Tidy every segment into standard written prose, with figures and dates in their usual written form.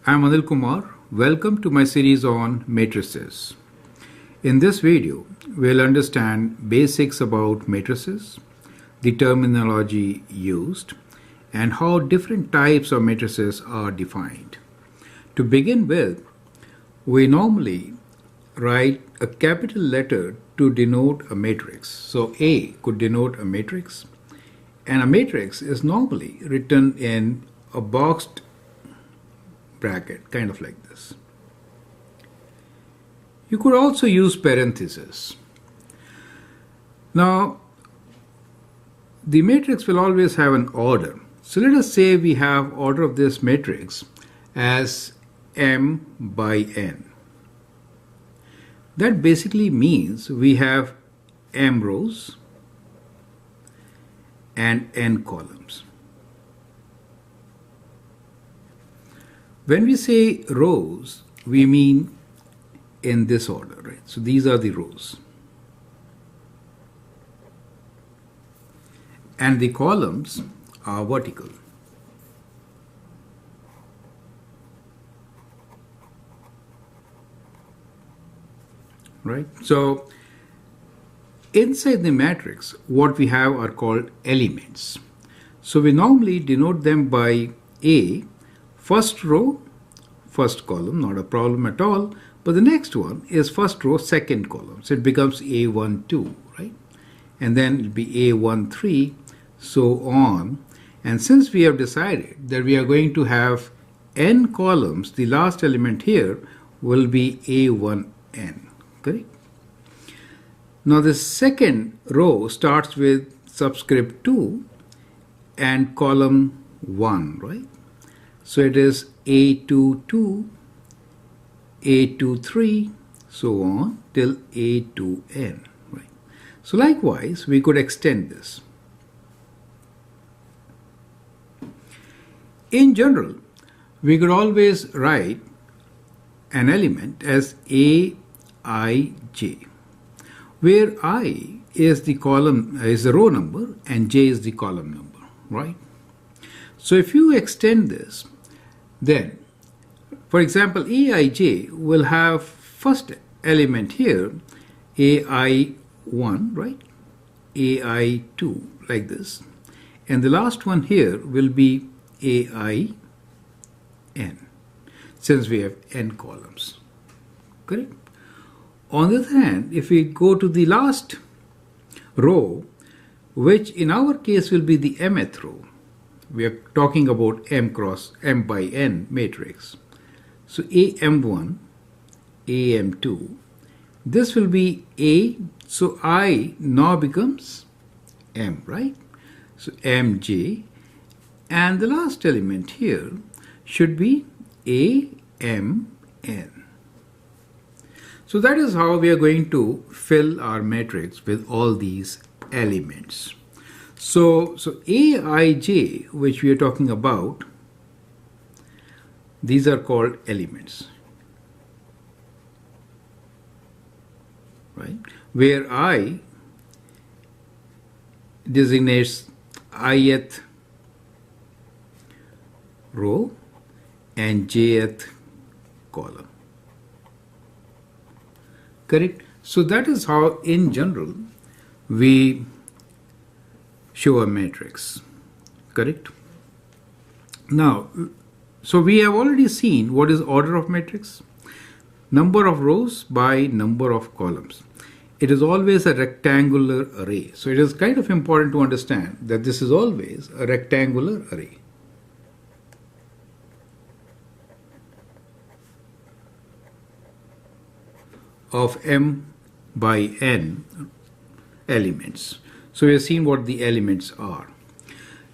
I'm Anil Kumar. Welcome to my series on matrices. In this video, we'll understand basics about matrices, the terminology used, and how different types of matrices are defined. To begin with, we normally write a capital letter to denote a matrix. So A could denote a matrix, and a matrix is normally written in a boxed bracket, kind of like this. You could also use parentheses. Now, the matrix will always have an order. So let us say we have order of this matrix as m by n. That basically means we have m rows and n columns. When we say rows, we mean in this order, right? So these are the rows. And the columns are vertical. Right? So inside the matrix, what we have are called elements. So we normally denote them by A, first row, first column, not a problem at all. But the next one is first row, second column. So it becomes A1, 2, right? And then it'll be A1, 3, so on. And since we have decided that we are going to have n columns, the last element here will be A1n, correct? Now the second row starts with subscript 2 and column 1, right? So it is A22, A23, so on till A2n, right? So likewise, we could extend this. In general, we could always write an element as Aij, where I is the column, is the row number, and j is the column number, right? So if you extend this, then, for example, Aij will have first element here, Ai1, right? Ai2, like this. And the last one here will be Ain, since we have n columns, correct? On the other hand, if we go to the last row, which in our case will be the mth row, we are talking about m cross m by n matrix. So am1, am2, this will be A, so I now becomes m, right? So mj, and the last element here should be amn. So that is how we are going to fill our matrix with all these elements. So Aij, which we are talking about, these are called elements, right? Where I designates ith row and jth column, correct? So that is how in general we show a matrix, correct? Now, so we have already seen what is order of matrix. Number of rows by number of columns. It is always a rectangular array. So it is kind of important to understand that this is always a rectangular array. Of m by n elements. So we have seen what the elements are.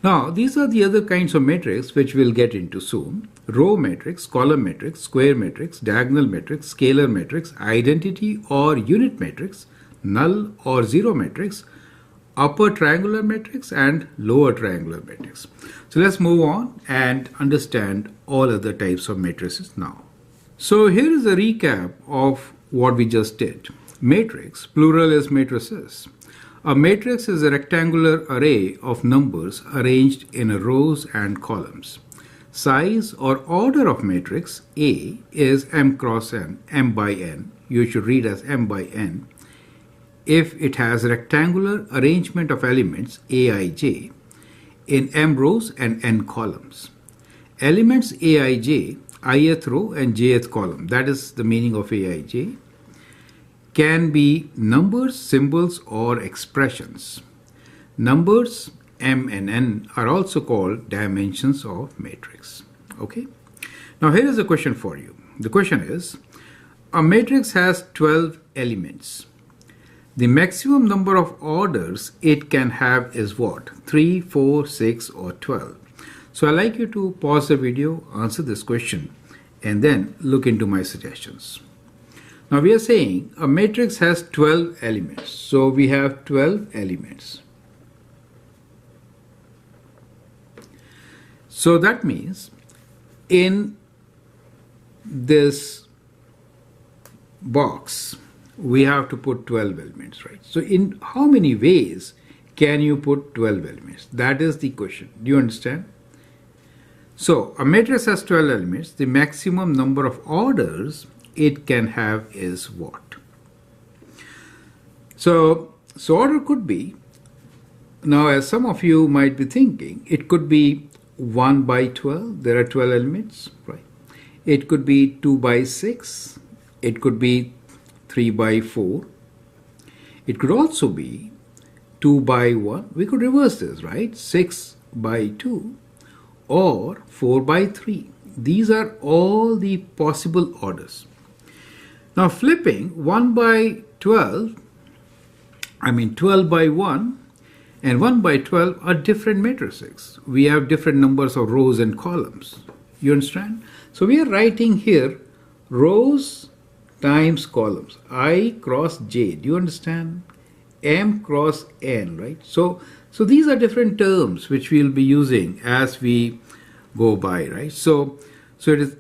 Now, these are the other kinds of matrix which we'll get into soon. Row matrix, column matrix, square matrix, diagonal matrix, scalar matrix, identity or unit matrix, null or zero matrix, upper triangular matrix, and lower triangular matrix. So let's move on and understand all other types of matrices now. So here is a recap of what we just did. Matrix, plural is matrices. A matrix is a rectangular array of numbers arranged in rows and columns. Size or order of matrix A is m cross n, m by n. You should read as m by n. If it has rectangular arrangement of elements Aij in m rows and n columns. Elements Aij, ith row and jth column, that is the meaning of Aij, can be numbers, symbols or expressions. Numbers m and n are also called dimensions of matrix. Okay. Now here is a question for you. The question is, a matrix has 12 elements. The maximum number of orders it can have is what? 3, 4, 6 or 12. So I'd like you to pause the video, answer this question and then look into my suggestions. Now we are saying a matrix has 12 elements. So we have 12 elements. So that means in this box, we have to put 12 elements, right? So in how many ways can you put 12 elements? That is the question. Do you understand? So a matrix has 12 elements. The maximum number of orders it can have is what? So order could be, now as some of you might be thinking, it could be 1 by 12. There are 12 elements, right? It could be 2 by 6. It could be 3 by 4. It could also be 2 by 1. We could reverse this, right? 6 by 2 or 4 by 3. These are all the possible orders. Now flipping 1 by 12, 12 by 1 and 1 by 12 are different matrices. We have different numbers of rows and columns. You understand? So we are writing here rows times columns, I cross j. Do you understand? M cross n, right? So these are different terms which we will be using as we go by, right? So it is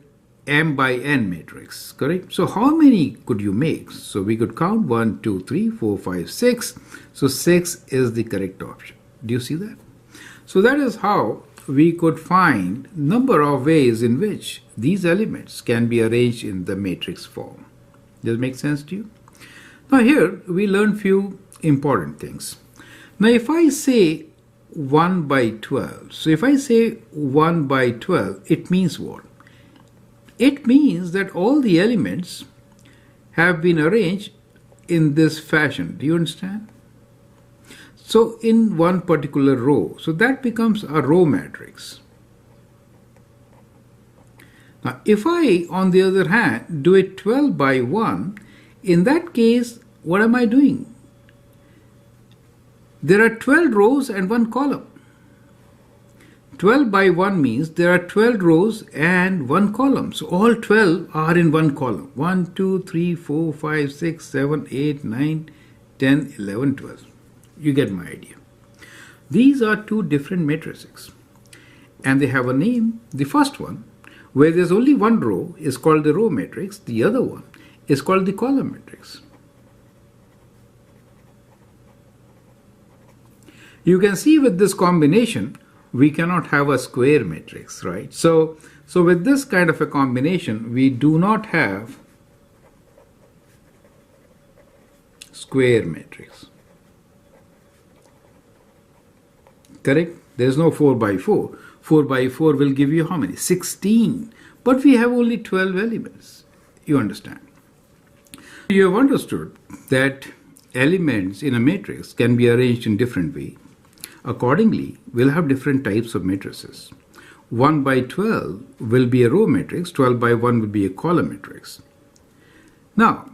m by n matrix, correct? So how many could you make? So we could count 1, 2, 3, 4, 5, 6. So 6 is the correct option. Do you see that? So that is how we could find number of ways in which these elements can be arranged in the matrix form. Does it make sense to you? Now here we learn few important things. Now if I say 1 by 12, so if I say 1 by 12, it means what? It means that all the elements have been arranged in this fashion. Do you understand? So in one particular row, so that becomes a row matrix. Now if I, on the other hand, do it 12 by 1, in that case, what am I doing? There are 12 rows and 1 column. 12 by 1 means there are 12 rows and 1 column. So all 12 are in 1 column. 1, 2, 3, 4, 5, 6, 7, 8, 9, 10, 11, 12. You get my idea. These are two different matrices. And they have a name. The first one, where there's only one row, is called the row matrix. The other one is called the column matrix. You can see with this combination, we cannot have a square matrix, right? So with this kind of a combination, we do not have square matrix. Correct? There's no 4 by 4. 4 by 4 will give you how many? 16. But we have only 12 elements. You understand? You have understood that elements in a matrix can be arranged in different ways. Accordingly, we'll have different types of matrices. 1 by 12 will be a row matrix, 12 by 1 will be a column matrix. Now,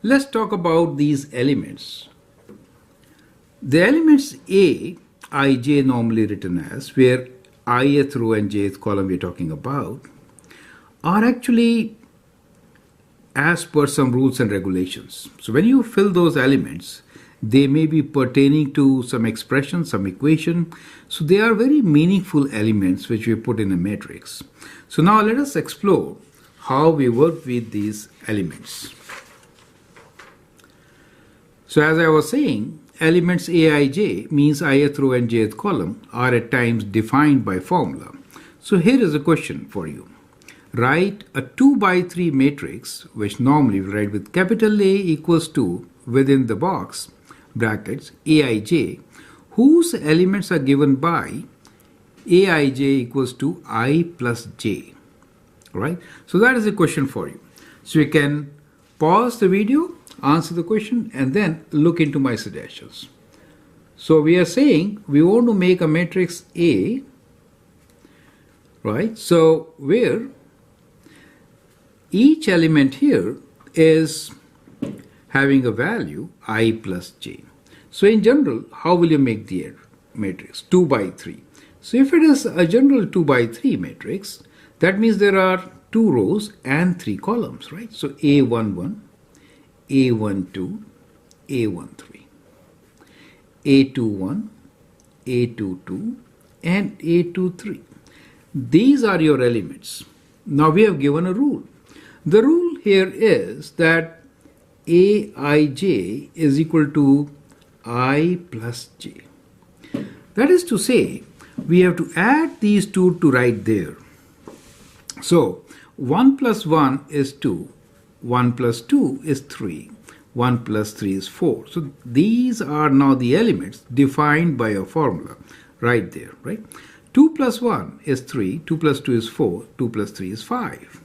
let's talk about these elements. The elements A, Ij normally written as, where ith row and jth column we're talking about, are actually as per some rules and regulations. So when you fill those elements, they may be pertaining to some expression, some equation. So they are very meaningful elements which we put in a matrix. So now let us explore how we work with these elements. So as I was saying, elements Aij means ith row and jth column are at times defined by formula. So here is a question for you. Write a 2 by 3 matrix, which normally we write with capital A equals to, within the box, brackets, Aij, whose elements are given by Aij equals to I plus j. Right? So that is a question for you. So you can pause the video, answer the question, and then look into my suggestions. So we are saying we want to make a matrix A, right? So where each element here is having a value I plus j. So in general, how will you make the matrix? 2 by 3. So if it is a general 2 by 3 matrix, that means there are 2 rows and 3 columns, right? So A11, A12, A13, A21, A22, and A23. These are your elements. Now we have given a rule. The rule here is that Aij is equal to I plus j. That is to say, we have to add these two to right there. So 1 plus 1 is 2, 1 plus 2 is 3, 1 plus 3 is 4. So these are now the elements defined by a formula right there, right? 2 plus 1 is 3, 2 plus 2 is 4, 2 plus 3 is 5.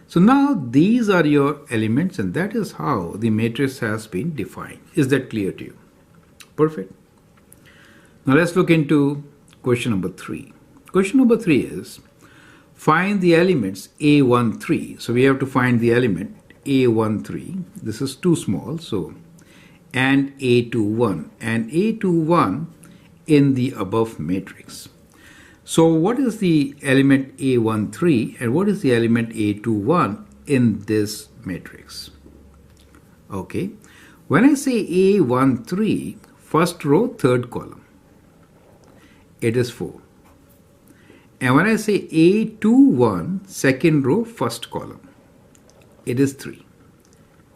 So now these are your elements, and that is how the matrix has been defined. Is that clear to you? Perfect. Now let's look into question number 3. Question number 3 is, find the elements A13. So we have to find the element A13. This is too small, so, and A21. And A21 in the above matrix. So what is the element A13 and what is the element A21 in this matrix? Okay. When I say A13, first row, third column, it is 4. And when I say A21, second row, first column, it is 3.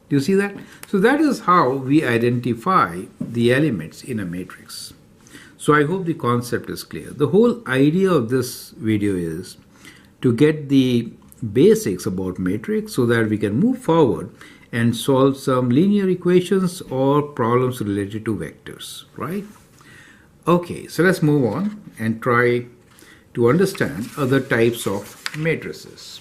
Do you see that? So that is how we identify the elements in a matrix. So I hope the concept is clear. The whole idea of this video is to get the basics about matrix so that we can move forward and solve some linear equations or problems related to vectors, right? Okay, so let's move on and try to understand other types of matrices.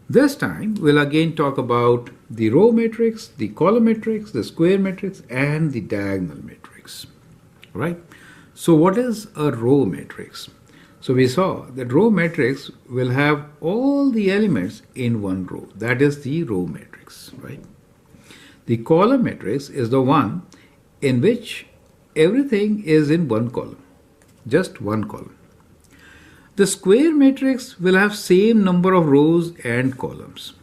This time we'll again talk about the row matrix, the column matrix, the square matrix, and the diagonal matrix. Right? So what is a row matrix? So we saw that row matrix will have all the elements in one row. That is the row matrix, right? The column matrix is the one in which everything is in one column, just one column. The square matrix will have same number of rows and columns.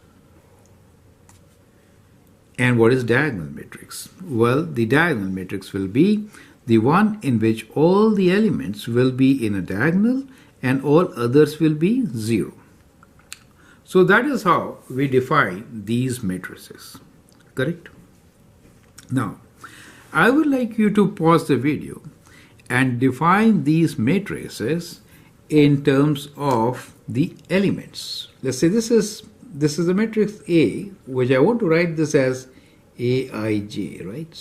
And what is diagonal matrix? Well, the diagonal matrix will be the one in which all the elements will be in a diagonal and all others will be 0. So that is how we define these matrices, correct? Now, I would like you to pause the video and define these matrices in terms of the elements. Let's say this is the matrix A, which I want to write this as Aij, right?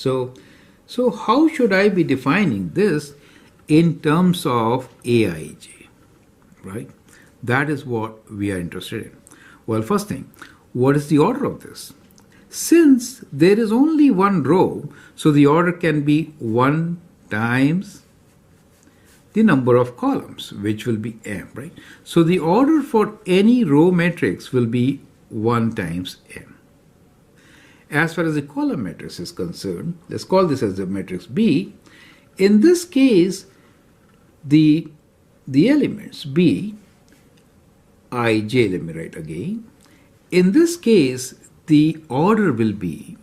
So how should I be defining this in terms of Aij, right? That is what we are interested in. Well, first thing, what is the order of this? Since there is only one row, so the order can be 1 times the number of columns, which will be m, right? So the order for any row matrix will be 1 times m. As far as the column matrix is concerned, let's call this as the matrix B. In this case, the elements B, I, J, let me write again. In this case, the order will be,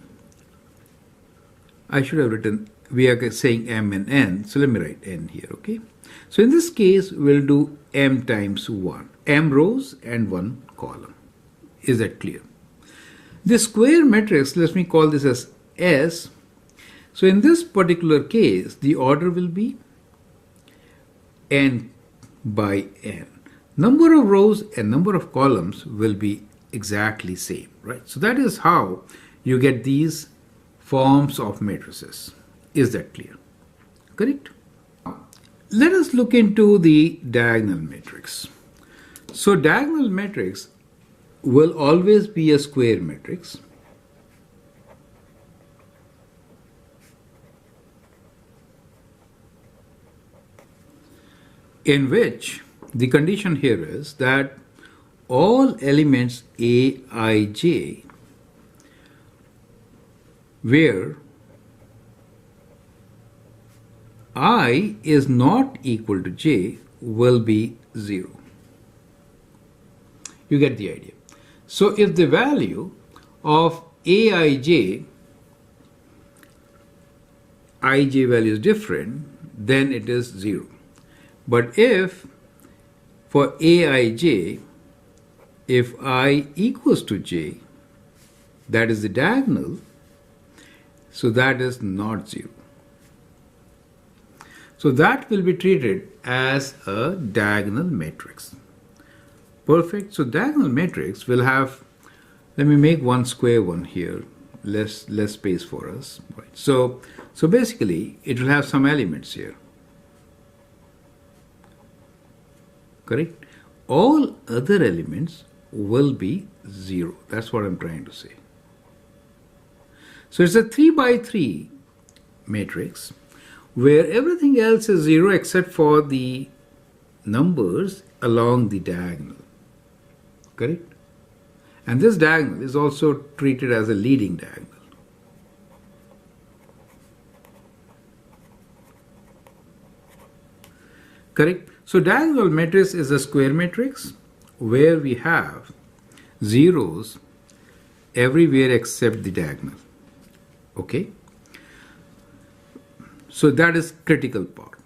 I should have written, we are saying m and n, so let me write n here, okay? So in this case, we'll do m times 1, m rows and 1 column. Is that clear? The square matrix, let me call this as S. So in this particular case, the order will be n by n. Number of rows and number of columns will be exactly same, right? So that is how you get these forms of matrices. Is that clear? Correct? Let us look into the diagonal matrix. So diagonal matrix will always be a square matrix. In which the condition here is that all elements Aij where I is not equal to j will be 0. You get the idea. So if the value of Aij, ij value is different, then it is 0. But if for Aij, if I equals to j, that is the diagonal, so that is not 0. So that will be treated as a diagonal matrix. Perfect. So diagonal matrix will have, let me make one square one here, less space for us. Right. So basically it will have some elements here. Correct? All other elements will be 0. That's what I'm trying to say. So it's a 3 by 3 matrix where everything else is 0 except for the numbers along the diagonal. Correct? And this diagonal is also treated as a leading diagonal. Correct? So diagonal matrix is a square matrix where we have zeros everywhere except the diagonal. Okay? So that is critical part.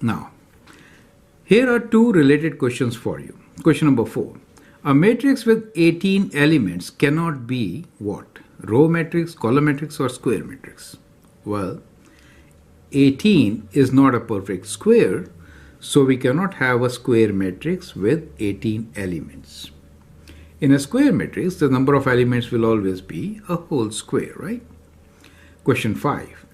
Now, here are two related questions for you. Question number 4. A matrix with 18 elements cannot be what? Row matrix, column matrix, or square matrix? Well, 18 is not a perfect square, so we cannot have a square matrix with 18 elements. In a square matrix, the number of elements will always be a whole square, right? Question 5.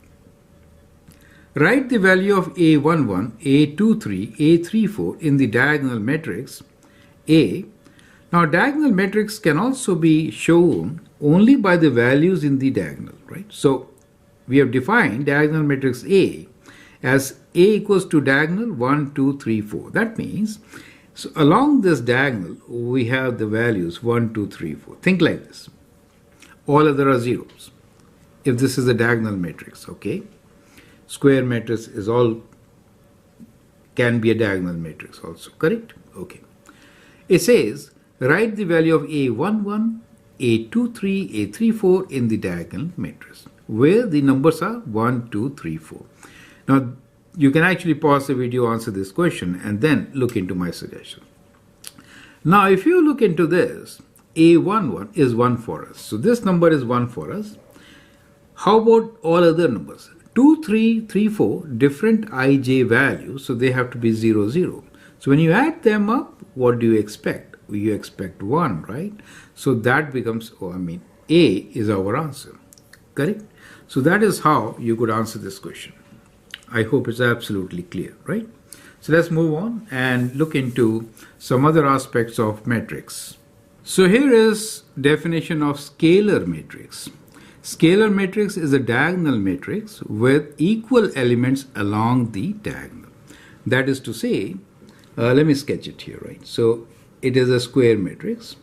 Write the value of A11, A23, A34 in the diagonal matrix A. Now, diagonal matrix can also be shown only by the values in the diagonal, right? So, we have defined diagonal matrix A as A equals to diagonal 1, 2, 3, 4. That means, so along this diagonal, we have the values 1, 2, 3, 4. Think like this. All other are zeros. If this is a diagonal matrix, okay? Square matrix is all, can be a diagonal matrix also, correct? Okay. It says, write the value of A11, A23, A34 in the diagonal matrix, where the numbers are 1, 2, 3, 4. Now, you can actually pause the video, answer this question, and then look into my suggestion. Now, if you look into this, A11 is 1 for us. So, this number is 1 for us. How about all other numbers? 2, 3, 3, 4, different ij values, so they have to be 0, 0. So, when you add them up, what do you expect? You expect 1, right? So, that becomes, A is our answer. Correct? So, that is how you could answer this question. I hope it's absolutely clear, right? So let's move on and look into some other aspects of matrix. So here is definition of scalar matrix. Scalar matrix is a diagonal matrix with equal elements along the diagonal. That is to say, let me sketch it here, right? So it is a square matrix,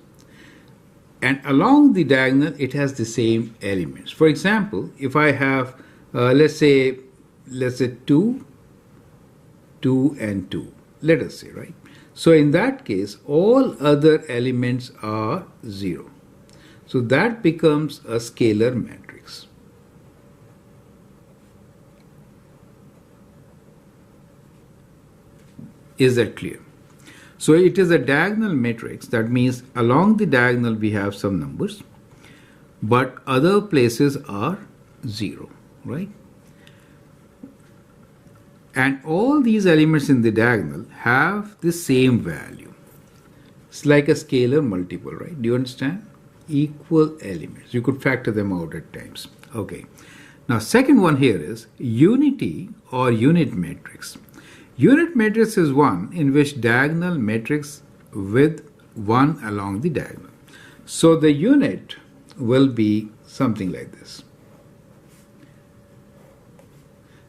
and along the diagonal it has the same elements. For example, if I have, let's say 2, 2 and 2, let us say, right? So in that case, all other elements are 0. So that becomes a scalar matrix. Is that clear? So it is a diagonal matrix. That means along the diagonal we have some numbers, but other places are 0, right? and all these elements in the diagonal have the same value. It's like a scalar multiple, right? Do you understand? Equal elements. You could factor them out at times. Okay. Now, second one here is unity or unit matrix. Unit matrix is one in which diagonal matrix with 1 along the diagonal. So the unit will be something like this.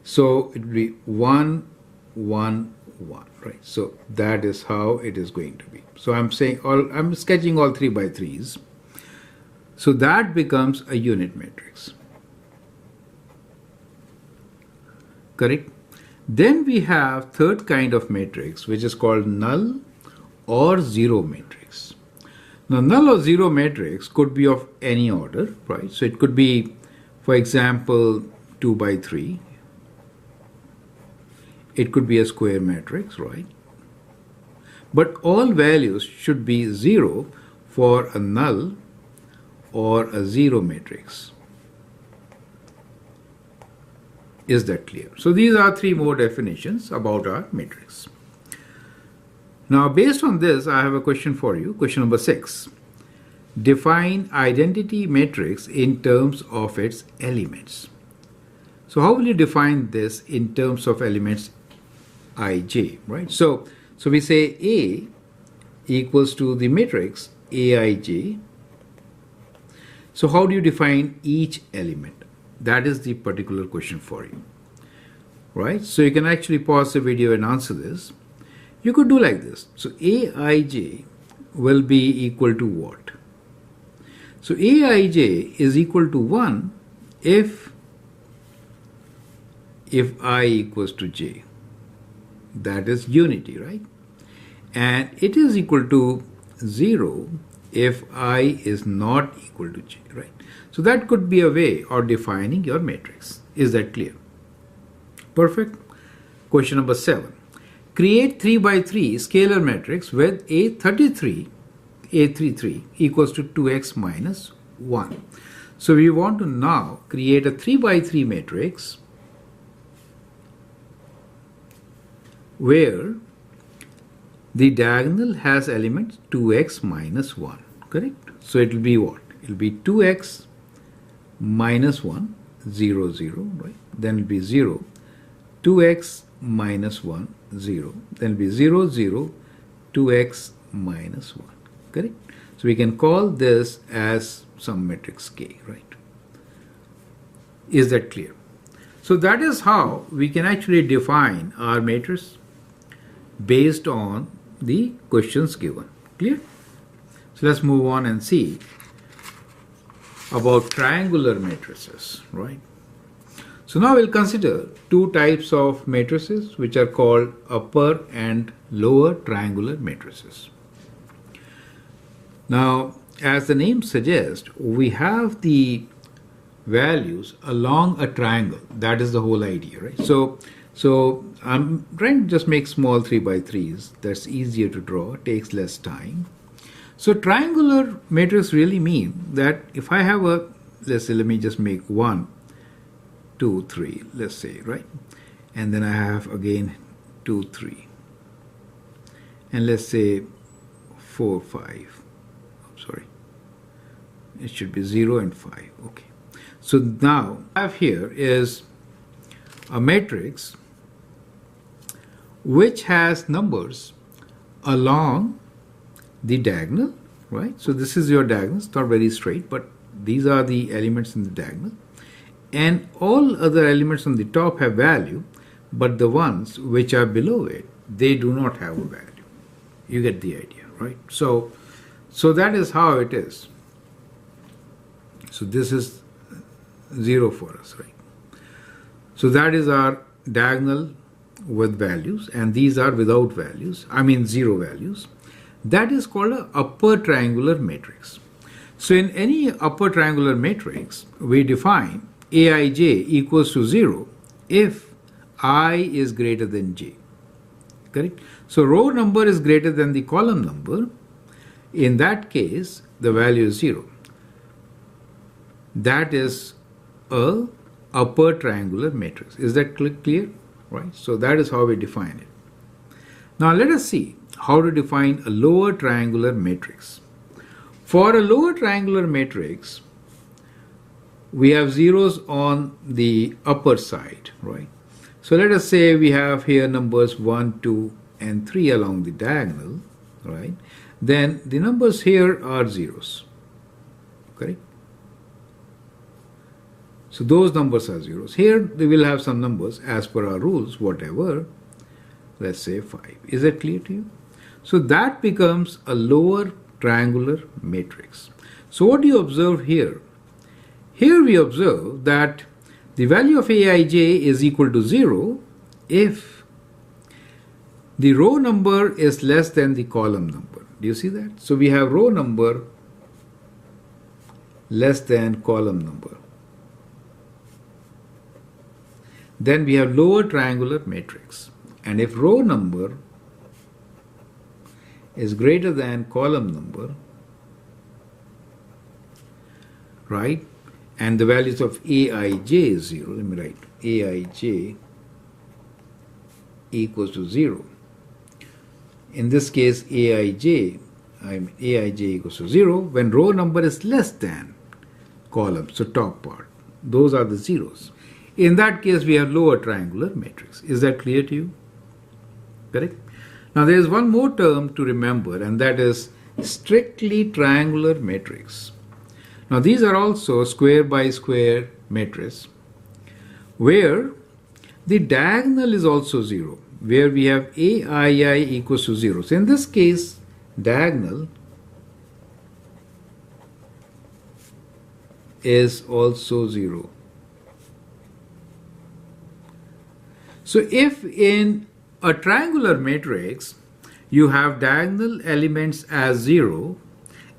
So it will be 1, 1, 1, right? So that is how it is going to be. So I'm sketching all 3 by 3s. So that becomes a unit matrix. Correct? Then we have third kind of matrix, which is called null or zero matrix. Now, null or zero matrix could be of any order, right? So it could be, for example, 2 by 3. It could be a square matrix, right? But all values should be 0 for a null or a zero matrix. Is that clear? So these are 3 more definitions about our matrix. Now, based on this, I have a question for you. Question number 6. Define identity matrix in terms of its elements. So how will you define this in terms of elements ij, right? So we say A equals to the matrix Aij. So how do you define each element? That is the particular question for you, right? So you can actually pause the video and answer this. You could do like this. So Aij will be equal to what? So Aij is equal to 1 if I equals to j. That is unity, right? And it is equal to 0 if I is not equal to j, right? So that could be a way of defining your matrix. Is that clear? Perfect. Question number 7. Create 3 by 3 scalar matrix with A33 equals to 2x minus 1. So we want to now create a 3 by 3 matrix where the diagonal has elements 2x minus 1, correct? So it will be what? It will be 2x minus 1, 0, 0, right? Then it will be 0, 2x minus 1, 0. Then it will be 0, 0, 2x minus 1, correct? So we can call this as some matrix K, right? Is that clear? So that is how we can actually define our matrix based on the questions given. Clear? So let's move on and see about triangular matrices, right? So now we'll consider 2 types of matrices which are called upper and lower triangular matrices. Now, as the name suggests, we have the values along a triangle. That is the whole idea, right? So I'm trying to just make small 3 by 3s. That's easier to draw, takes less time. So triangular matrix really mean that if I have a, let's say, let me just make 1, 2, 3, let's say, right? And then I have again 2, 3. And let's say 4, 5. Sorry. It should be 0 and 5. Okay. So now I have here is a matrix which has numbers along the diagonal, right? So this is your diagonal. It's not very straight, but these are the elements in the diagonal. And all other elements on the top have value, but the ones which are below it, they do not have a value. You get the idea, right? So that is how it is. So this is 0 for us, right? So that is our diagonal with values, and these are without values, I mean 0 values. That is called an upper triangular matrix. So in any upper triangular matrix, we define Aij equals to 0 if I is greater than j, correct? So row number is greater than the column number. In that case, the value is 0. That is a upper triangular matrix. Is that clear? right? So that is how we define it. Now let us see how to define a lower triangular matrix. For a lower triangular matrix, we have zeros on the upper side, right? So let us say we have here numbers 1, 2, and 3 along the diagonal, right? Then the numbers here are zeros, correct? So those numbers are zeros. Here they will have some numbers as per our rules, whatever. Let's say 5. Is that clear to you? So that becomes a lower triangular matrix. So what do you observe here? Here we observe that the value of Aij is equal to 0 if the row number is less than the column number. Do you see that? So we have row number less than column number. Then we have lower triangular matrix. And if row number is greater than column number, right, and the values of Aij is 0, let me write Aij equals to 0. In this case, Aij equals to 0 when row number is less than column, so top part. Those are the zeros. In that case, we have lower triangular matrix. Is that clear to you? Correct? Now, there is one more term to remember, and that is strictly triangular matrix. Now, these are also square by square matrix, where the diagonal is also 0, where we have Aii equals to 0. So, in this case, diagonal is also 0. So, if in a triangular matrix you have diagonal elements as 0,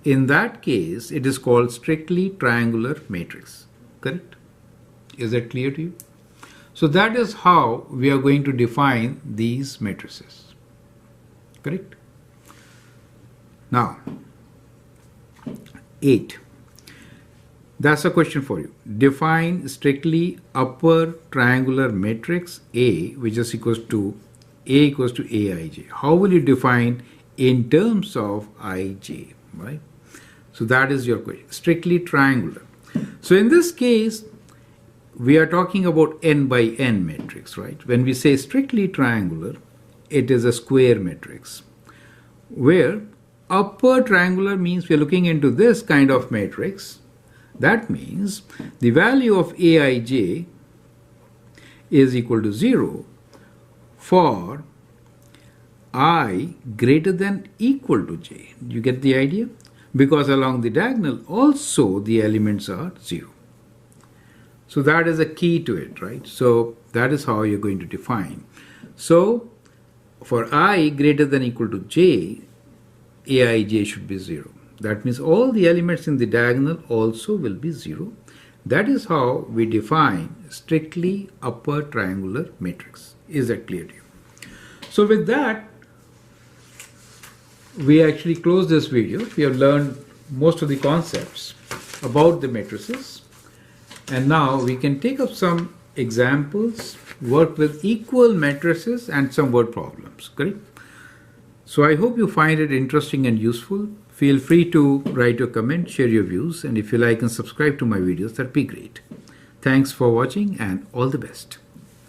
in that case it is called strictly triangular matrix. Correct? Is that clear to you? So that is how we are going to define these matrices. Correct? Now, 8. That's a question for you. Define strictly upper triangular matrix A, which is equals to A equals to Aij. How will you define in terms of Ij, right? So that is your question. Strictly triangular. So in this case, we are talking about n by n matrix, right? When we say strictly triangular, it is a square matrix, where upper triangular means we are looking into this kind of matrix. That means the value of Aij is equal to 0 for I greater than equal to j. You get the idea? Because along the diagonal also the elements are 0. So that is a key to it, right? So that is how you're going to define. So for I greater than equal to j, Aij should be 0. That means all the elements in the diagonal also will be 0. That is how we define strictly upper triangular matrix. Is that clear to you? So with that, we actually close this video. We have learned most of the concepts about the matrices. And now we can take up some examples, work with equal matrices and some word problems. Correct? So I hope you find it interesting and useful. Feel free to write your comment, share your views, and if you like and subscribe to my videos, that'd be great. Thanks for watching and all the best.